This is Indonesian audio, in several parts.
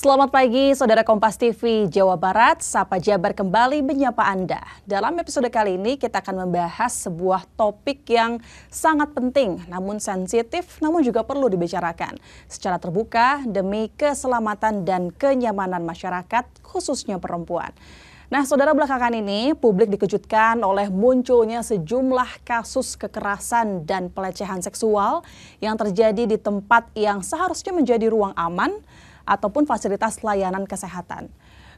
Selamat pagi, Saudara Kompas TV Jawa Barat. Sapa Jabar kembali menyapa Anda. Dalam episode kali ini kita akan membahas sebuah topik yang sangat penting, namun sensitif, namun juga perlu dibicarakan secara terbuka demi keselamatan dan kenyamanan masyarakat, khususnya perempuan. Nah, saudara, belakangan ini publik dikejutkan oleh munculnya sejumlah kasus kekerasan dan pelecehan seksual yang terjadi di tempat yang seharusnya menjadi ruang aman ataupun fasilitas layanan kesehatan.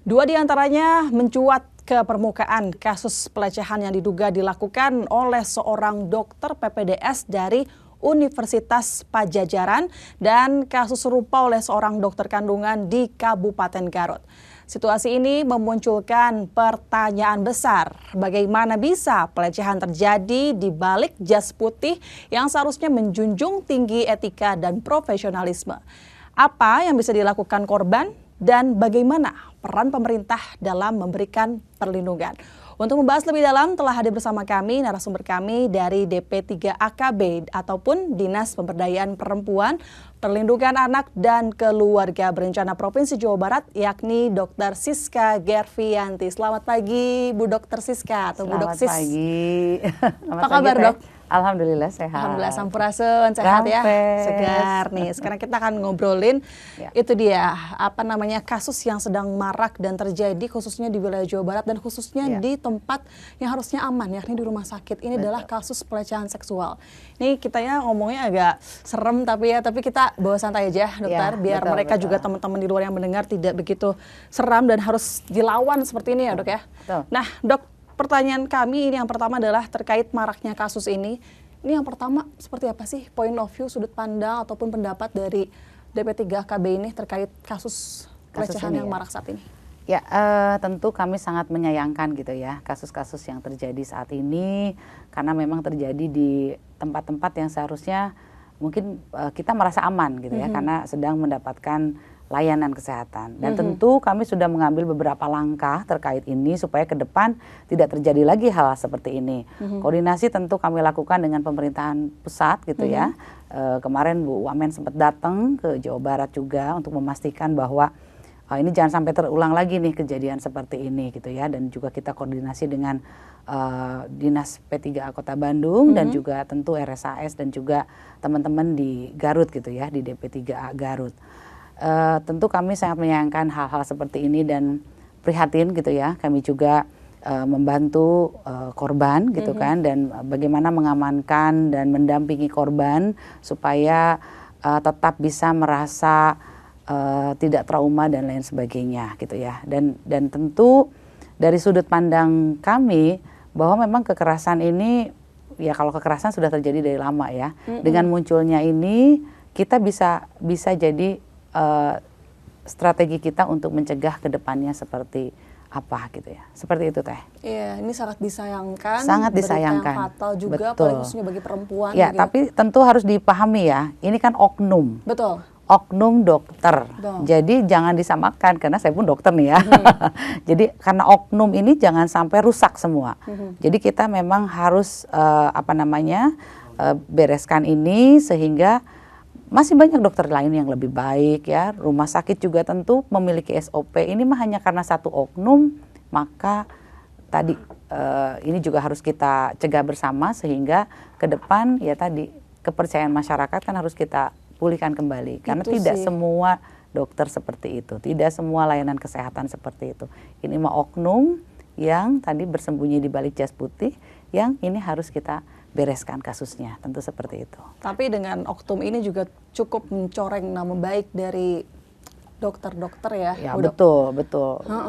Dua di antaranya mencuat ke permukaan kasus pelecehan yang diduga dilakukan oleh seorang dokter PPDS dari Universitas Padjadjaran dan kasus serupa oleh seorang dokter kandungan di Kabupaten Garut. Situasi ini memunculkan pertanyaan besar, bagaimana bisa pelecehan terjadi di balik jas putih yang seharusnya menjunjung tinggi etika dan profesionalisme. Apa yang bisa dilakukan korban dan bagaimana peran pemerintah dalam memberikan perlindungan? Untuk membahas lebih dalam telah hadir bersama kami narasumber kami dari DP3AKB ataupun Dinas Pemberdayaan Perempuan, Perlindungan Anak dan Keluarga Berencana Provinsi Jawa Barat, yakni Dr. Siska Gervianti. Selamat pagi Bu Dr. Siska atau Bu Dok Sis. Selamat pagi. Apa kabar Dok? Alhamdulillah sehat. Alhamdulillah, sampurasun, sehat ya, segar nih. Sekarang kita akan ngobrolin itu dia, kasus yang sedang marak dan terjadi khususnya di wilayah Jawa Barat dan khususnya di tempat yang harusnya aman, yakni di rumah sakit. Ini adalah kasus pelecehan seksual. Ini kitanya ngomongnya agak serem tapi kita bawa santai aja dokter, biar mereka juga teman-teman di luar yang mendengar tidak begitu seram dan harus dilawan seperti ini ya dok ya. Nah dok, pertanyaan kami ini yang pertama adalah terkait maraknya kasus ini. Ini yang pertama seperti apa sih point of view, sudut pandang ataupun pendapat dari DP3KB ini terkait kasus pelecehan yang marak saat ini? Ya, tentu kami sangat menyayangkan gitu ya kasus-kasus yang terjadi saat ini karena memang terjadi di tempat-tempat yang seharusnya mungkin kita merasa aman gitu ya karena sedang mendapatkan layanan kesehatan. Dan tentu kami sudah mengambil beberapa langkah terkait ini supaya ke depan tidak terjadi lagi hal seperti ini. Koordinasi tentu kami lakukan dengan pemerintahan pusat gitu ya. Kemarin Bu Wamen sempat datang ke Jawa Barat juga untuk memastikan bahwa ini jangan sampai terulang lagi nih kejadian seperti ini gitu ya. Dan juga kita koordinasi dengan Dinas P3A Kota Bandung dan juga tentu RSAS dan juga teman-teman di Garut gitu ya, di DP3A Garut. Tentu kami sangat menyayangkan hal-hal seperti ini dan prihatin gitu ya. Kami juga membantu korban gitu kan, dan bagaimana mengamankan dan mendampingi korban supaya tetap bisa merasa tidak trauma dan lain sebagainya gitu ya. Dan tentu dari sudut pandang kami bahwa memang kekerasan ini ya, kalau kekerasan sudah terjadi dari lama ya. Dengan munculnya ini kita bisa jadi strategi kita untuk mencegah ke depannya seperti apa gitu ya. Seperti itu Teh. Iya, ini sangat disayangkan. Sangat disayangkan. Berita yang fatal juga, apalagi khususnya bagi perempuan. Ya, tapi tentu harus dipahami ya, ini kan oknum. Betul. Oknum dokter. Jadi jangan disamakan, karena saya pun dokter nih ya. Jadi karena oknum ini jangan sampai rusak semua. Jadi kita memang harus bereskan ini sehingga masih banyak dokter lain yang lebih baik ya. Rumah sakit juga tentu memiliki SOP. Ini mah hanya karena satu oknum, maka tadi ini juga harus kita cegah bersama sehingga ke depan ya tadi kepercayaan masyarakat kan harus kita pulihkan kembali. Karena tidak semua dokter seperti itu, tidak semua layanan kesehatan seperti itu. Ini mah oknum yang tadi bersembunyi di balik jas putih, yang ini harus kita bereskan kasusnya, tentu seperti itu. Tapi dengan oknum ini juga cukup mencoreng nama baik dari dokter-dokter ya. Ya betul.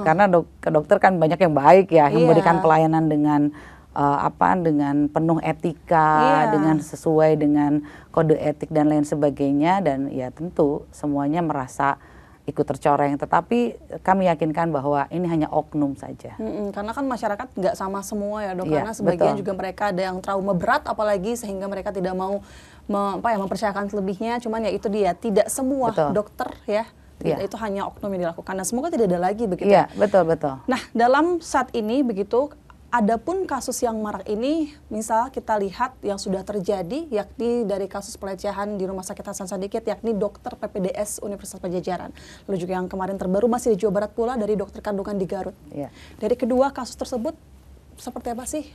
Karena dokter kan banyak yang baik ya, yang memberikan pelayanan dengan dengan penuh etika, dengan sesuai dengan kode etik dan lain sebagainya, dan ya tentu semuanya merasa ikut tercoreng, tetapi kami yakinkan bahwa ini hanya oknum saja. Karena kan masyarakat nggak sama semua ya dok, karena sebagian juga mereka ada yang trauma berat apalagi sehingga mereka tidak mau mempercayakan selebihnya, cuman ya itu dia, tidak semua dokter ya, itu hanya oknum yang dilakukan. Nah semoga tidak ada lagi begitu. Iya, betul. Nah dalam saat ini begitu, adapun kasus yang marak ini, misal kita lihat yang sudah terjadi, yakni dari kasus pelecehan di Rumah Sakit Hasan Sadikin, yakni dokter PPDS Universitas Padjadjaran. Lalu juga yang kemarin terbaru masih di Jawa Barat pula dari dokter kandungan di Garut. Ya. Dari kedua kasus tersebut, seperti apa sih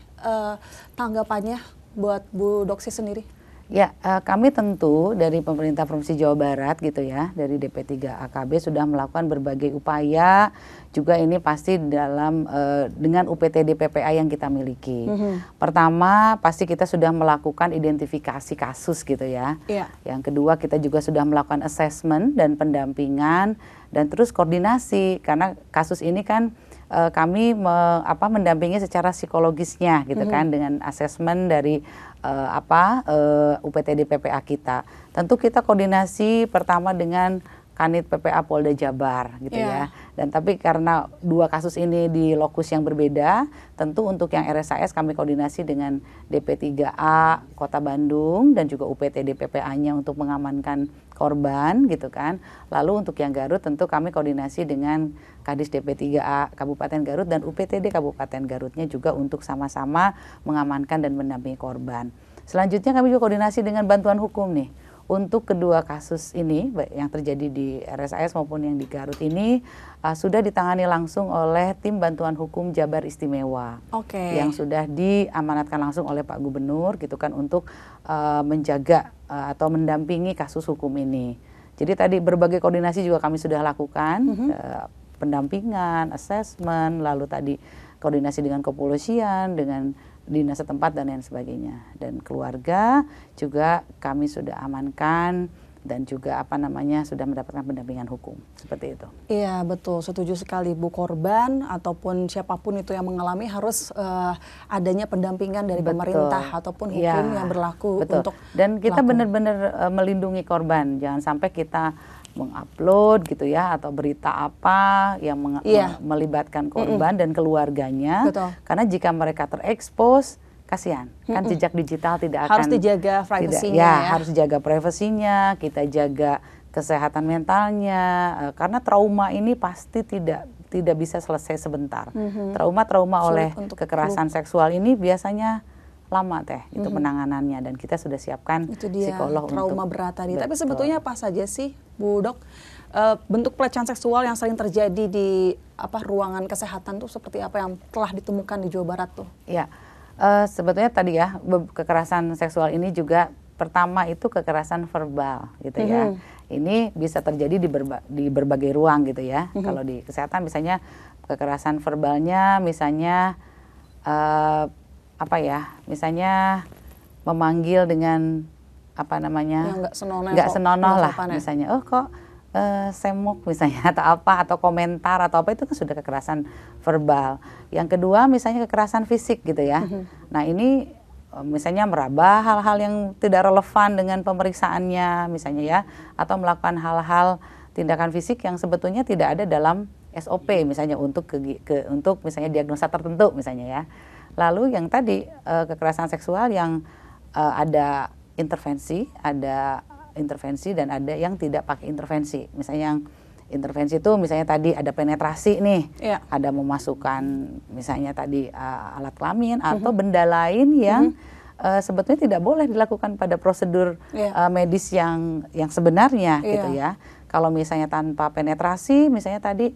tanggapannya buat Bu Doksi sendiri? Ya, kami tentu dari pemerintah Provinsi Jawa Barat gitu ya, dari DP3 AKB sudah melakukan berbagai upaya, juga ini pasti dalam dengan UPTD PPA yang kita miliki. Pertama, pasti kita sudah melakukan identifikasi kasus gitu ya. Yang kedua, kita juga sudah melakukan assessment dan pendampingan dan terus koordinasi, karena kasus ini kan kami mendampingi secara psikologisnya gitu kan, dengan asesmen dari UPTD PPA kita. Tentu kita koordinasi pertama dengan Kanit PPA Polda Jabar gitu ya. Dan tapi karena dua kasus ini di lokus yang berbeda, tentu untuk yang RSAS kami koordinasi dengan DP3A Kota Bandung dan juga UPTD PPA-nya untuk mengamankan korban gitu kan. Lalu untuk yang Garut tentu kami koordinasi dengan Kadis DP3A Kabupaten Garut dan UPTD Kabupaten Garutnya juga untuk sama-sama mengamankan dan mendampingi korban. Selanjutnya kami juga koordinasi dengan bantuan hukum nih. Untuk kedua kasus ini yang terjadi di RSAS maupun yang di Garut ini sudah ditangani langsung oleh tim bantuan hukum Jabar Istimewa. Yang sudah diamanatkan langsung oleh Pak Gubernur gitu kan untuk menjaga atau mendampingi kasus hukum ini. Jadi tadi berbagai koordinasi juga kami sudah lakukan, pendampingan, asesmen, lalu tadi koordinasi dengan kepolisian, dengan dinas setempat dan lain sebagainya. Dan keluarga juga kami sudah amankan dan juga sudah mendapatkan pendampingan hukum seperti itu. Iya betul, setuju sekali Bu. Korban ataupun siapapun itu yang mengalami harus adanya pendampingan dari pemerintah ataupun hukum yang berlaku untuk dan kita benar-benar melindungi korban. Jangan sampai kita mengupload gitu ya atau berita apa yang melibatkan korban dan keluarganya. Karena jika mereka terekspos, kasihan kan jejak digital tidak akan, harus dijaga privasinya harus jaga privasinya, kita jaga kesehatan mentalnya, karena trauma ini pasti tidak bisa selesai sebentar. Trauma oleh kekerasan seksual ini biasanya lama itu penanganannya, dan kita sudah siapkan psikolog trauma untuk berat tadi. Tapi sebetulnya apa saja sih Bu Dok bentuk pelecehan seksual yang sering terjadi di ruangan kesehatan tuh seperti apa yang telah ditemukan di Jawa Barat tuh? Ya, sebetulnya tadi ya kekerasan seksual ini juga pertama itu kekerasan verbal gitu ya. Ini bisa terjadi di berbagai ruang gitu ya. Kalau di kesehatan misalnya kekerasan verbalnya misalnya misalnya memanggil dengan nggak senonoh lah misalnya, kok semok misalnya atau komentar atau apa, itu kan sudah kekerasan verbal. Yang kedua misalnya kekerasan fisik gitu ya. Nah ini misalnya meraba hal-hal yang tidak relevan dengan pemeriksaannya misalnya ya, atau melakukan hal-hal tindakan fisik yang sebetulnya tidak ada dalam SOP misalnya untuk misalnya diagnosa tertentu misalnya ya. Lalu yang tadi kekerasan seksual yang ada intervensi dan ada yang tidak pakai intervensi. Misalnya yang intervensi itu misalnya tadi ada penetrasi nih, ada memasukkan misalnya tadi alat kelamin atau benda lain yang sebetulnya tidak boleh dilakukan pada prosedur medis yang sebenarnya gitu ya. Kalau misalnya tanpa penetrasi, misalnya tadi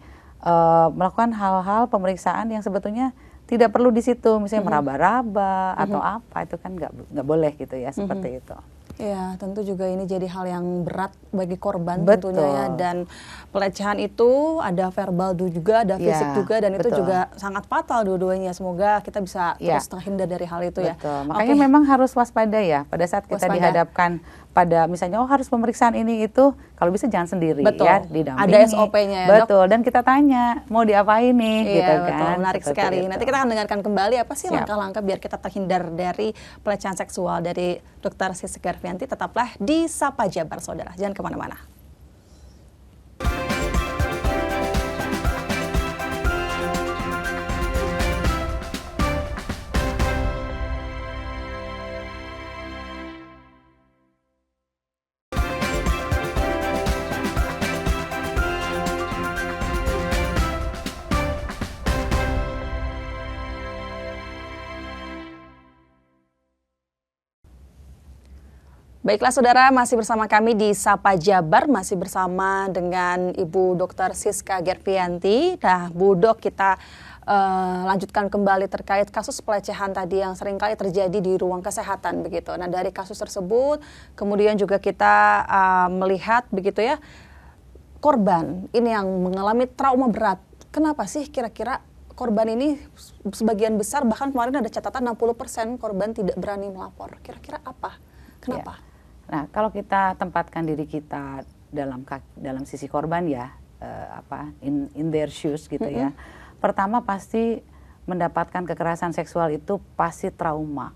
melakukan hal-hal pemeriksaan yang sebetulnya tidak perlu di situ, misalnya meraba-raba atau apa, itu kan nggak boleh gitu ya, seperti itu. Ya, tentu juga ini jadi hal yang berat bagi korban tentunya ya. Dan pelecehan itu ada verbal juga, ada fisik juga, dan itu juga sangat fatal dua-duanya. Semoga kita bisa terus terhindar dari hal itu ya. Makanya memang harus waspada ya pada saat kita dihadapkan pada misalnya harus pemeriksaan ini itu, kalau bisa jangan sendiri ya, didampingi. Ada SOP-nya ya, Dok. Dan kita tanya mau diapain nih gitu kan. Menarik sekali. Nanti kita akan dengarkan kembali apa sih langkah-langkah biar kita terhindar dari pelecehan seksual dari Dr. Sisi Garvianti. Tetaplah di Sapa Jabar, saudara. Jangan kemana-mana. Baiklah saudara, masih bersama kami di Sapa Jabar, masih bersama dengan Ibu Dr. Siska Gervianti. Nah, Bu Dok, kita lanjutkan kembali terkait kasus pelecehan tadi yang seringkali terjadi di ruang kesehatan begitu. Nah, dari kasus tersebut, kemudian juga kita melihat begitu ya, korban ini yang mengalami trauma berat. Kenapa sih kira-kira korban ini sebagian besar, bahkan kemarin ada catatan 60% korban tidak berani melapor. Kira-kira apa? Kenapa? Ya. Nah, kalau kita tempatkan diri kita dalam sisi korban ya, in their shoes gitu ya. Pertama pasti mendapatkan kekerasan seksual itu pasti trauma,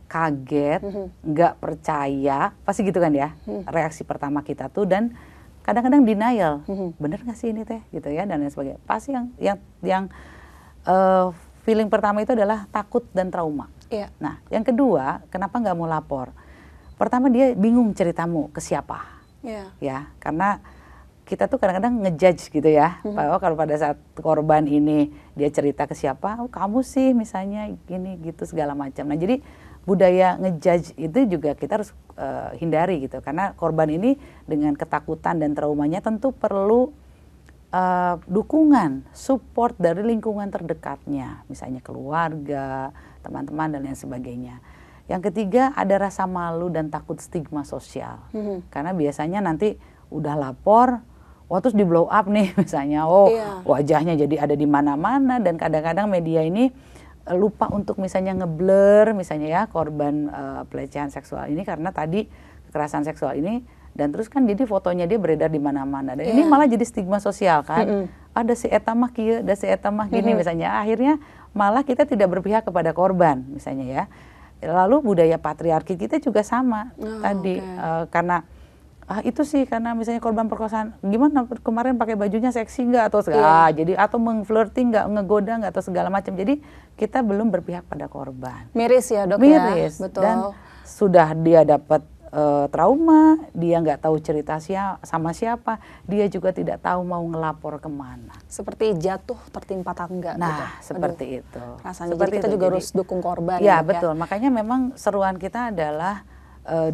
kaget, nggak percaya, pasti gitu kan ya. Reaksi pertama kita tuh, dan kadang-kadang denial, bener nggak sih ini teh, gitu ya, dan lain sebagainya. Pasti yang feeling pertama itu adalah takut dan trauma. Iya. Nah, yang kedua, kenapa nggak mau lapor? Pertama dia bingung ceritamu ke siapa, ya, karena kita tuh kadang-kadang ngejudge gitu ya, bahwa kalau pada saat korban ini dia cerita ke siapa, oh kamu sih misalnya gini gitu segala macam. Nah jadi budaya ngejudge itu juga kita harus hindari gitu, karena korban ini dengan ketakutan dan traumanya tentu perlu dukungan, support dari lingkungan terdekatnya, misalnya keluarga, teman-teman dan lain sebagainya. Yang ketiga ada rasa malu dan takut stigma sosial, karena biasanya nanti udah lapor, wah terus di blow up nih misalnya, wajahnya jadi ada di mana-mana, dan kadang-kadang media ini lupa untuk misalnya ngeblur misalnya ya korban pelecehan seksual ini karena tadi kekerasan seksual ini, dan terus kan jadi fotonya dia beredar di mana-mana, dan ini malah jadi stigma sosial kan, ada si eta mah kieu, ada si eta mah gini misalnya, akhirnya malah kita tidak berpihak kepada korban misalnya ya. Lalu budaya patriarki kita juga sama tadi, karena itu sih karena misalnya korban perkosaan, gimana kemarin pakai bajunya seksi nggak atau segala, jadi atau mengflirting nggak, ngegoda nggak atau segala macam, jadi kita belum berpihak pada korban. Miris ya Dok, miris, ya? Betul. Dan sudah dia dapat trauma, dia nggak tahu cerita sama siapa, dia juga tidak tahu mau ngelapor kemana. Seperti jatuh tertimpa tangga. Nah, gitu. seperti itu. Rasanya seperti kita juga harus dukung korban. Ya, betul. Makanya memang seruan kita adalah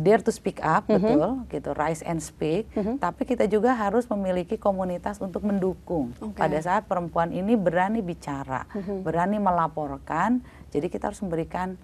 dare to speak up, betul, gitu, rise and speak. Tapi kita juga harus memiliki komunitas untuk mendukung. Pada saat perempuan ini berani bicara, berani melaporkan, jadi kita harus memberikan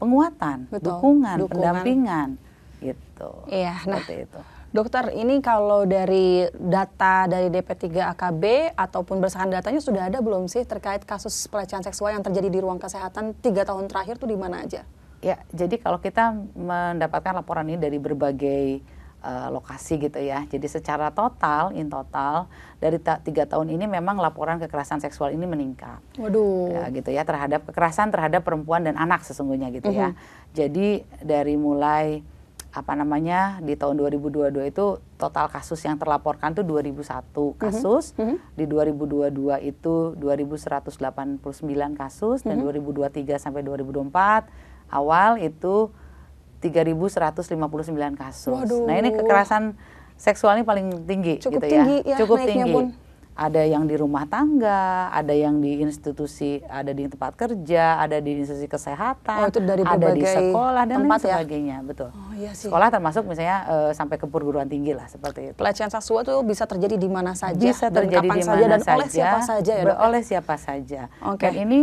penguatan, dukungan, pendampingan. Gitu. Iya, nah itu. Dokter, ini kalau dari data dari DP3AKB ataupun berdasarkan datanya sudah ada belum sih terkait kasus pelecehan seksual yang terjadi di ruang kesehatan 3 tahun terakhir tuh di mana aja? Ya, jadi kalau kita mendapatkan laporan ini dari berbagai lokasi gitu ya, jadi secara total, in total dari 3 tahun ini memang laporan kekerasan seksual ini meningkat. Waduh. Ya, gitu ya, terhadap kekerasan terhadap perempuan dan anak sesungguhnya gitu ya. Jadi dari mulai di tahun 2022 itu total kasus yang terlaporkan tuh 2001 kasus, di 2022 itu 2189 kasus, dan 2023 sampai 2024 awal itu 3159 kasus. Waduh. Nah ini kekerasan seksual ini paling tinggi cukup gitu tinggi, ya, cukup tinggi. Pun. Ada yang di rumah tangga, ada yang di institusi, ada di tempat kerja, ada di institusi kesehatan, itu dari ada di sekolah dan lain tempat sebagainya, betul. Oh, iya sih. Sekolah termasuk misalnya sampai ke perguruan tinggi lah seperti itu. Pelecehan seksual itu bisa terjadi di mana saja, bisa terjadi di mana saja, dan oleh siapa saja ya Dok? Oleh siapa saja. Dan ini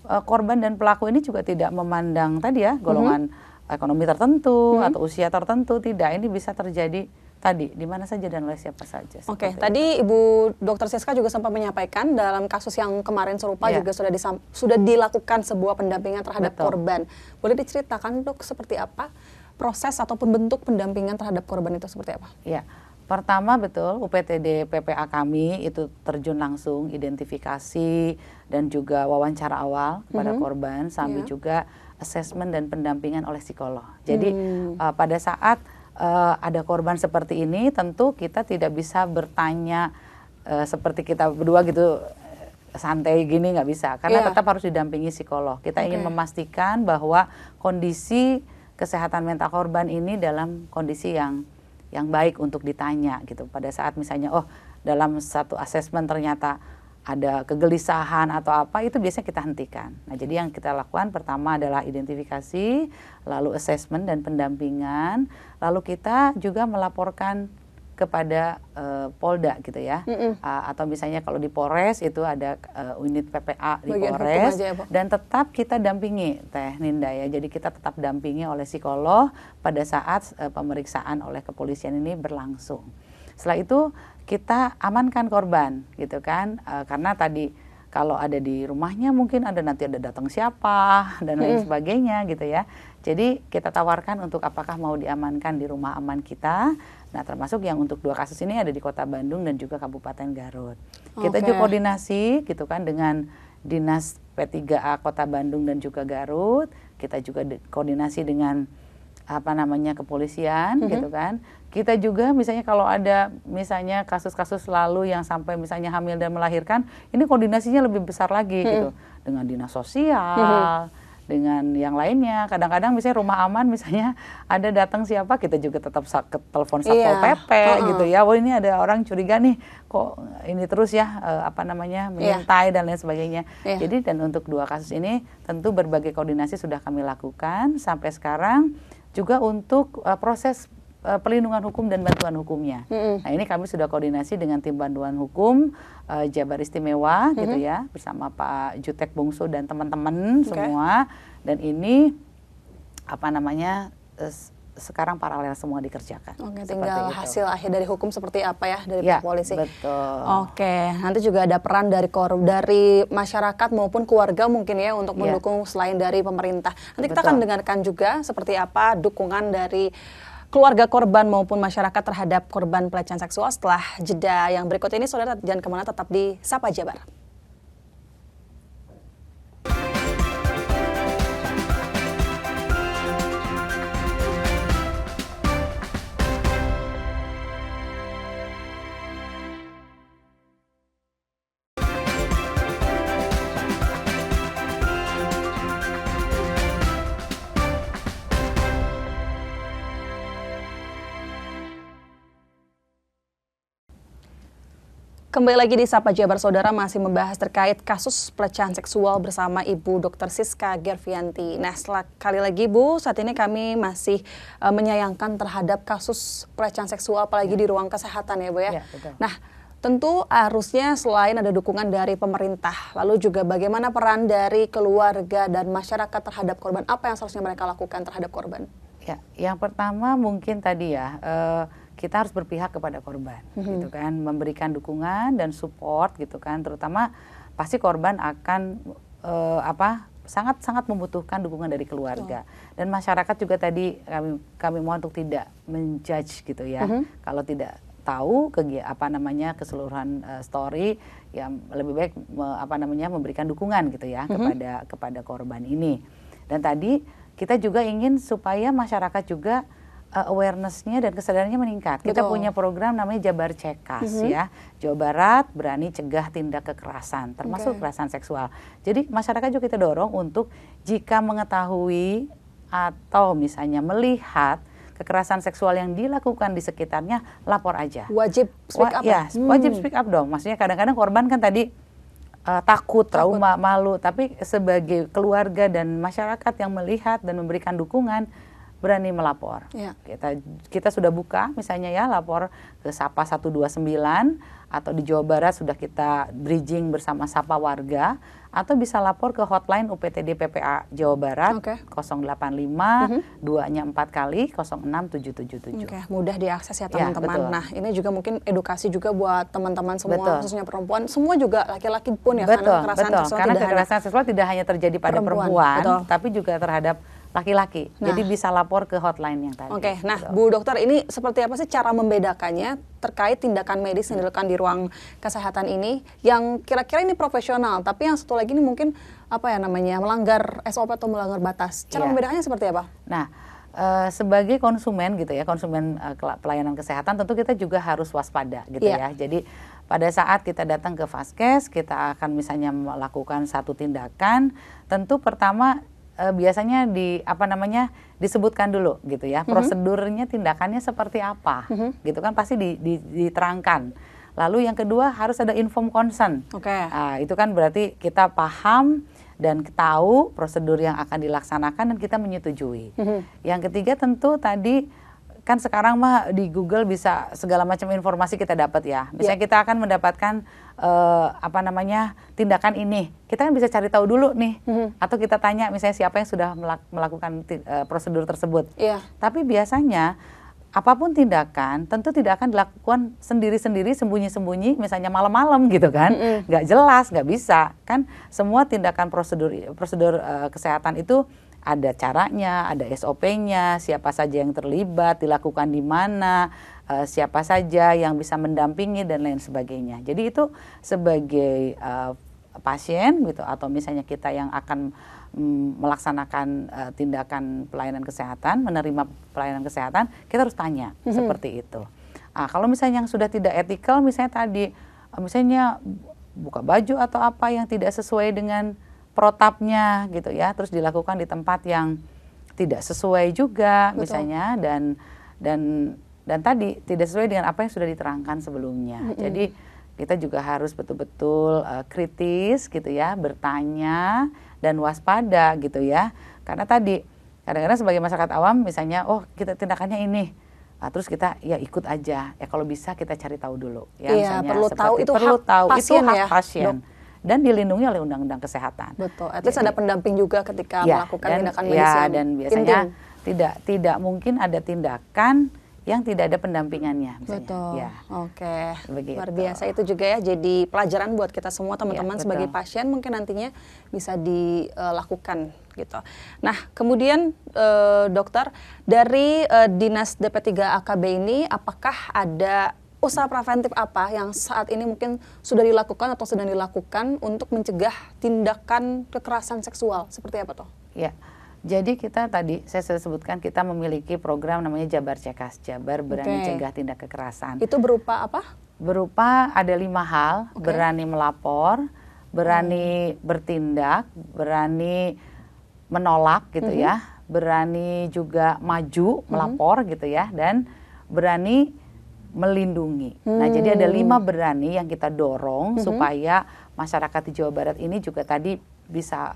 korban dan pelaku ini juga tidak memandang tadi ya golongan ekonomi tertentu atau usia tertentu, tidak. Ini bisa terjadi tadi di mana saja dan oleh siapa saja. Tadi Ibu Dr. Siska juga sempat menyampaikan dalam kasus yang kemarin serupa juga sudah dilakukan sebuah pendampingan terhadap korban. Boleh diceritakan Dok seperti apa proses ataupun bentuk pendampingan terhadap korban itu seperti apa? Ya. Pertama betul UPTD PPA kami itu terjun langsung identifikasi dan juga wawancara awal kepada korban, sambil juga assessment dan pendampingan oleh psikolog. Jadi pada saat ada korban seperti ini, tentu kita tidak bisa bertanya seperti kita berdua gitu santai gini, nggak bisa, karena tetap harus didampingi psikolog. Kita ingin memastikan bahwa kondisi kesehatan mental korban ini dalam kondisi yang baik untuk ditanya gitu. Pada saat misalnya dalam satu asesmen ternyata ada kegelisahan atau apa, itu biasanya kita hentikan. Nah, jadi yang kita lakukan pertama adalah identifikasi, lalu assessment dan pendampingan, lalu kita juga melaporkan kepada Polda gitu ya. Atau misalnya kalau di Polres itu ada unit PPA di Bagian Polres, hukum aja ya, Bu? dan tetap kita dampingi Teh Ninda ya. Jadi kita tetap dampingi oleh psikolog pada saat pemeriksaan oleh kepolisian ini berlangsung. Setelah itu kita amankan korban gitu kan, karena tadi kalau ada di rumahnya mungkin nanti ada datang siapa dan lain sebagainya gitu ya. Jadi kita tawarkan untuk apakah mau diamankan di rumah aman kita. Nah, termasuk yang untuk 2 kasus ini ada di Kota Bandung dan juga Kabupaten Garut. Kita juga koordinasi gitu kan dengan Dinas P3A Kota Bandung dan juga Garut. Kita juga koordinasi dengan kepolisian gitu kan. Kita juga misalnya kalau ada misalnya kasus-kasus lalu yang sampai misalnya hamil dan melahirkan, ini koordinasinya lebih besar lagi gitu dengan dinas sosial, dengan yang lainnya. Kadang-kadang misalnya rumah aman misalnya ada datang siapa, kita juga tetap telepon Satpol PP gitu ya. Oh, ini ada orang curiga nih, kok ini terus ya mengintai dan lain sebagainya. Jadi dan untuk 2 kasus ini tentu berbagai koordinasi sudah kami lakukan sampai sekarang. Juga untuk proses perlindungan hukum dan bantuan hukumnya. Nah, ini kami sudah koordinasi dengan tim bantuan hukum Jabar Istimewa gitu ya, bersama Pak Jutek Bungsu dan teman-teman semua. Dan ini sekarang paralel semua dikerjakan. Oke, tinggal hasil akhir dari hukum seperti apa ya dari polisi. Betul. Oke, nanti juga ada peran dari masyarakat maupun keluarga mungkin ya untuk mendukung selain dari pemerintah. Nanti kita akan dengarkan juga seperti apa dukungan dari keluarga korban maupun masyarakat terhadap korban pelecehan seksual setelah jeda yang berikut ini. Saudara jangan kemana, tetap di Sapa Jabar. Kembali lagi di Sapa Jabar, Saudara masih membahas terkait kasus pelecehan seksual bersama Ibu Dr. Siska Gervianti. Nah, sekali lagi Bu, saat ini kami masih menyayangkan terhadap kasus pelecehan seksual apalagi di ruang kesehatan ya Bu ya. Betul. Nah, tentu harusnya selain ada dukungan dari pemerintah, lalu juga bagaimana peran dari keluarga dan masyarakat terhadap korban, apa yang seharusnya mereka lakukan terhadap korban? Ya, yang pertama mungkin tadi ya, kita harus berpihak kepada korban, gitu kan, memberikan dukungan dan support, gitu kan, terutama pasti korban akan sangat-sangat membutuhkan dukungan dari keluarga dan masyarakat juga. Tadi kami mohon untuk tidak menjudge, gitu ya, kalau tidak tahu keseluruhan story, ya lebih baik memberikan dukungan gitu ya kepada korban ini. Dan tadi kita juga ingin supaya masyarakat juga awareness-nya dan kesadarannya meningkat. Kita punya program namanya Jabar Cekas ya. Jawa Barat Berani Cegah Tindak Kekerasan, termasuk kekerasan seksual. Jadi masyarakat juga kita dorong untuk jika mengetahui atau misalnya melihat kekerasan seksual yang dilakukan di sekitarnya, lapor aja. Wajib speak up. Ya, wajib speak up dong. Maksudnya kadang-kadang korban kan tadi takut, trauma, malu. Tapi sebagai keluarga dan masyarakat yang melihat dan memberikan dukungan, berani melapor. Kita sudah buka misalnya ya, lapor ke Sapa 129 atau di Jawa Barat sudah kita bridging bersama Sapa Warga, atau bisa lapor ke hotline UPTD PPA Jawa Barat 085 2-nya 4 kali 06777. Mudah diakses ya teman-teman. Nah, ini juga mungkin edukasi juga buat teman-teman semua, khususnya perempuan, semua juga laki-laki pun ya, karena kekerasan seksual tidak hanya terjadi pada perempuan tapi juga terhadap laki-laki. Jadi bisa lapor ke hotline yang tadi. Nah, Bu Dokter, ini seperti apa sih cara membedakannya terkait tindakan medis yang dilakukan di ruang kesehatan ini yang kira-kira ini profesional, tapi yang satu lagi ini mungkin melanggar SOP atau melanggar batas. Cara membedakannya seperti apa? Nah, sebagai konsumen gitu ya, konsumen pelayanan kesehatan, tentu kita juga harus waspada gitu ya. Jadi pada saat kita datang ke Vaskes, kita akan misalnya melakukan satu tindakan, tentu pertama biasanya disebutkan dulu gitu ya, prosedurnya, tindakannya seperti apa gitu kan, pasti diterangkan Lalu yang kedua harus ada informed consent. Oke. Itu kan berarti kita paham dan tahu prosedur yang akan dilaksanakan dan kita menyetujui. Yang ketiga tentu tadi kan sekarang mah di Google bisa segala macam informasi kita dapat ya. Misalnya kita akan mendapatkan tindakan ini, kita kan bisa cari tahu dulu nih, atau kita tanya misalnya siapa yang sudah melakukan prosedur tersebut. Tapi biasanya apapun tindakan tentu tidak akan dilakukan sendiri-sendiri, sembunyi-sembunyi, misalnya malam-malam gitu kan, nggak jelas, nggak bisa kan. Semua tindakan prosedur kesehatan itu ada caranya, ada SOP-nya, siapa saja yang terlibat, dilakukan di mana, siapa saja yang bisa mendampingi dan lain sebagainya. Jadi itu sebagai pasien gitu, atau misalnya kita yang akan melaksanakan tindakan pelayanan kesehatan, menerima pelayanan kesehatan, kita harus tanya seperti itu. Kalau misalnya yang sudah tidak etikal, misalnya tadi, misalnya buka baju atau apa yang tidak sesuai dengan protapnya gitu ya, terus dilakukan di tempat yang tidak sesuai juga misalnya, dan tadi tidak sesuai dengan apa yang sudah diterangkan sebelumnya. Jadi kita juga harus betul-betul kritis gitu ya, bertanya dan waspada gitu ya. Karena tadi kadang-kadang sebagai masyarakat awam misalnya, oh kita tindakannya ini, terus kita ya ikut aja. Ya kalau bisa kita cari tahu dulu ya, misalnya perlu tahu, itu hak pasien. Dan dilindungi oleh Undang-Undang Kesehatan. Betul. At least ada pendamping juga ketika melakukan tindakan medis yang dan biasanya tidak mungkin ada tindakan yang tidak ada pendampingannya. Misalnya. Betul. Ya. Oke. Begitu. Luar biasa itu juga ya. Jadi pelajaran buat kita semua teman-teman sebagai pasien mungkin nantinya bisa dilakukan gitu. Nah, kemudian dokter dari Dinas DP3AKB ini, apakah ada usaha preventif apa yang saat ini mungkin sudah dilakukan atau sedang dilakukan untuk mencegah tindakan kekerasan seksual? Seperti apa toh? Ya, jadi kita tadi saya sudah sebutkan kita memiliki program namanya Jabar Cekas, Jabar Berani Cegah Tindak Kekerasan. Itu berupa apa? Berupa ada 5 hal, berani melapor, berani bertindak, berani menolak gitu ya, berani juga maju melapor gitu ya, dan berani melindungi. Nah, jadi ada 5 berani yang kita dorong supaya masyarakat di Jawa Barat ini juga tadi bisa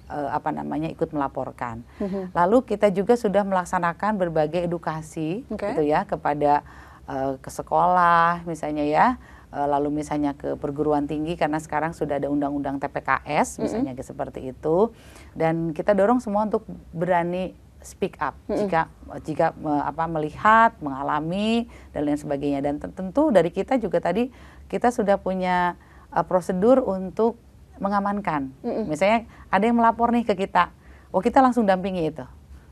ikut melaporkan. Lalu kita juga sudah melaksanakan berbagai edukasi gitu ya kepada ke sekolah misalnya ya, lalu misalnya ke perguruan tinggi karena sekarang sudah ada undang-undang TPKS misalnya seperti itu, dan kita dorong semua untuk berani speak up jika melihat, mengalami dan lain sebagainya. Dan tentu dari kita juga tadi kita sudah punya prosedur untuk mengamankan. Misalnya ada yang melapor nih ke kita, kita langsung dampingi itu.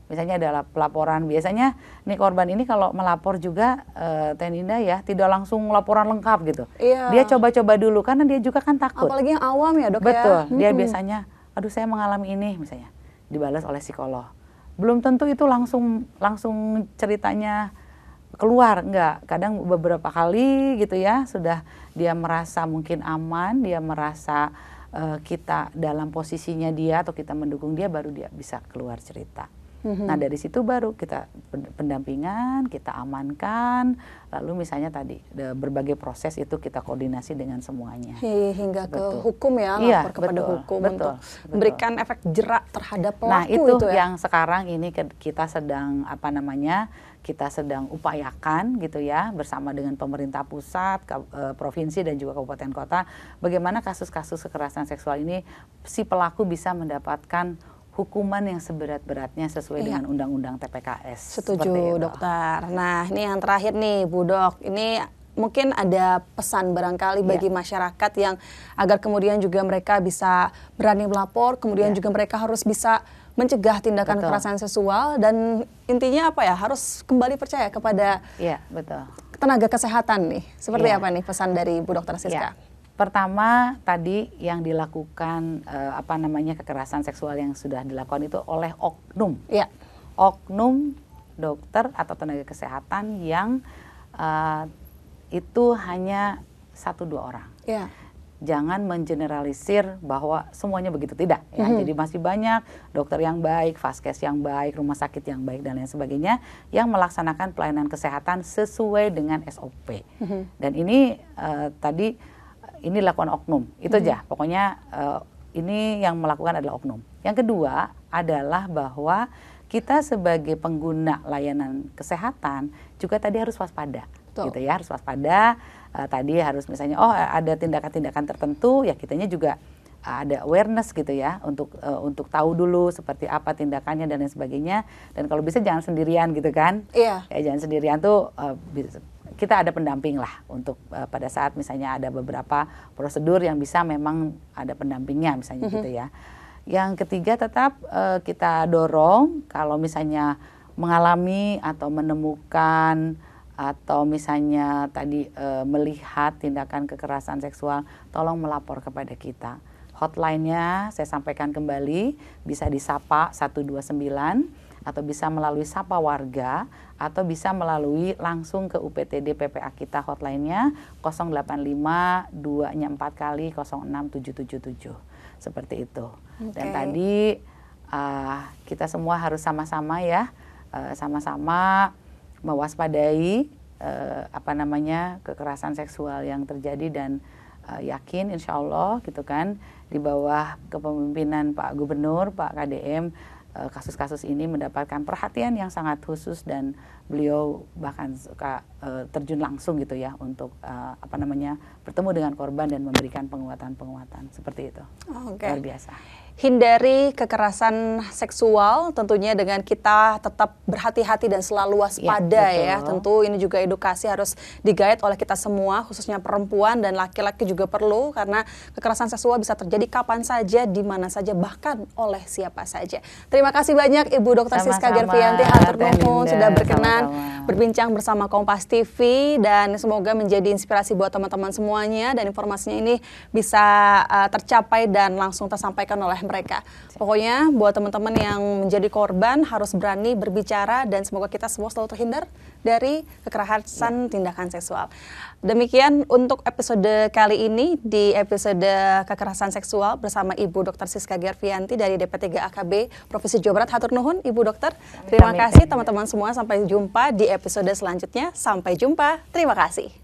Misalnya adalah pelaporan, biasanya nih korban ini kalau melapor juga Teh Ninda ya tidak langsung laporan lengkap gitu. Dia coba-coba dulu karena dia juga kan takut. Apalagi yang awam ya dok. Betul, dia biasanya, aduh saya mengalami ini misalnya, dibalas oleh psikolog. Belum tentu itu langsung ceritanya keluar, enggak. Kadang beberapa kali gitu ya, sudah dia merasa mungkin aman, dia merasa kita dalam posisinya dia atau kita mendukung dia, baru dia bisa keluar cerita. Nah dari situ baru kita pendampingan, kita amankan, lalu misalnya tadi berbagai proses itu kita koordinasi dengan semuanya. Hingga ke hukum ya, lapor kepada hukum untuk memberikan efek jerak terhadap pelaku. Nah itu yang sekarang ini kita sedang kita sedang upayakan gitu ya, bersama dengan pemerintah pusat, provinsi dan juga kabupaten kota, bagaimana kasus-kasus kekerasan seksual ini si pelaku bisa mendapatkan hukuman yang seberat-beratnya sesuai dengan Undang-Undang TPKS. Setuju dokter. Nah ini yang terakhir nih Bu Dok, ini mungkin ada pesan barangkali bagi masyarakat yang agar kemudian juga mereka bisa berani melapor, kemudian juga mereka harus bisa mencegah tindakan kekerasan seksual, dan intinya apa ya, harus kembali percaya kepada tenaga kesehatan nih. Seperti apa nih pesan dari Bu Dr. Siska? Pertama tadi yang dilakukan kekerasan seksual yang sudah dilakukan itu oleh oknum, oknum dokter atau tenaga kesehatan yang itu hanya 1-2 orang. jangan mengeneralisir bahwa semuanya begitu, tidak ya. Jadi masih banyak dokter yang baik, vaskes yang baik, rumah sakit yang baik dan lain sebagainya yang melaksanakan pelayanan kesehatan sesuai dengan SOP. Dan ini tadi ini dilakukan oknum, itu aja. Pokoknya ini yang melakukan adalah oknum. Yang kedua adalah bahwa kita sebagai pengguna layanan kesehatan juga tadi harus waspada, gitu ya, harus waspada. Tadi harus misalnya ada tindakan-tindakan tertentu, ya kitanya juga ada awareness gitu ya, untuk tahu dulu seperti apa tindakannya dan lain sebagainya. Dan kalau bisa jangan sendirian gitu kan? Iya. Ya jangan sendirian tuh kita ada pendamping lah untuk pada saat misalnya ada beberapa prosedur yang bisa memang ada pendampingnya misalnya gitu ya. Yang ketiga tetap kita dorong kalau misalnya mengalami atau menemukan atau misalnya tadi melihat tindakan kekerasan seksual, tolong melapor kepada kita. Hotline-nya saya sampaikan kembali, bisa disapa 129 atau bisa melalui Sapa Warga atau bisa melalui langsung ke UPTD PPA kita, hotline-nya 085 2-nya 4 kali 06777. Seperti itu. Dan tadi kita semua harus sama-sama ya, sama-sama mewaspadai kekerasan seksual yang terjadi dan yakin insya Allah gitu kan di bawah kepemimpinan Pak Gubernur, Pak KDM, kasus-kasus ini mendapatkan perhatian yang sangat khusus dan beliau bahkan suka terjun langsung gitu ya untuk bertemu dengan korban dan memberikan penguatan-penguatan seperti itu. Luar biasa. Hindari kekerasan seksual tentunya dengan kita tetap berhati-hati dan selalu waspada ya. Tentu ini juga edukasi harus digait oleh kita semua, khususnya perempuan dan laki-laki juga perlu, karena kekerasan seksual bisa terjadi kapan saja, di mana saja, bahkan oleh siapa saja. Terima kasih banyak Ibu Dr. Siska Gervianti, hatur nuhun sudah berkenan berbincang bersama Kompas TV, dan semoga menjadi inspirasi buat teman-teman semuanya dan informasinya ini bisa tercapai dan langsung tersampaikan oleh mereka. Pokoknya buat teman-teman yang menjadi korban harus berani berbicara dan semoga kita semua selalu terhindar dari kekerasan tindakan seksual. Demikian untuk episode kali ini, di episode kekerasan seksual bersama Ibu Dr. Siska Gervianti dari DP3 AKB Provinsi Jawa Barat. Hatur nuhun Ibu Dokter. Terima kasih teman-teman semua, sampai jumpa di episode selanjutnya. Sampai jumpa. Terima kasih.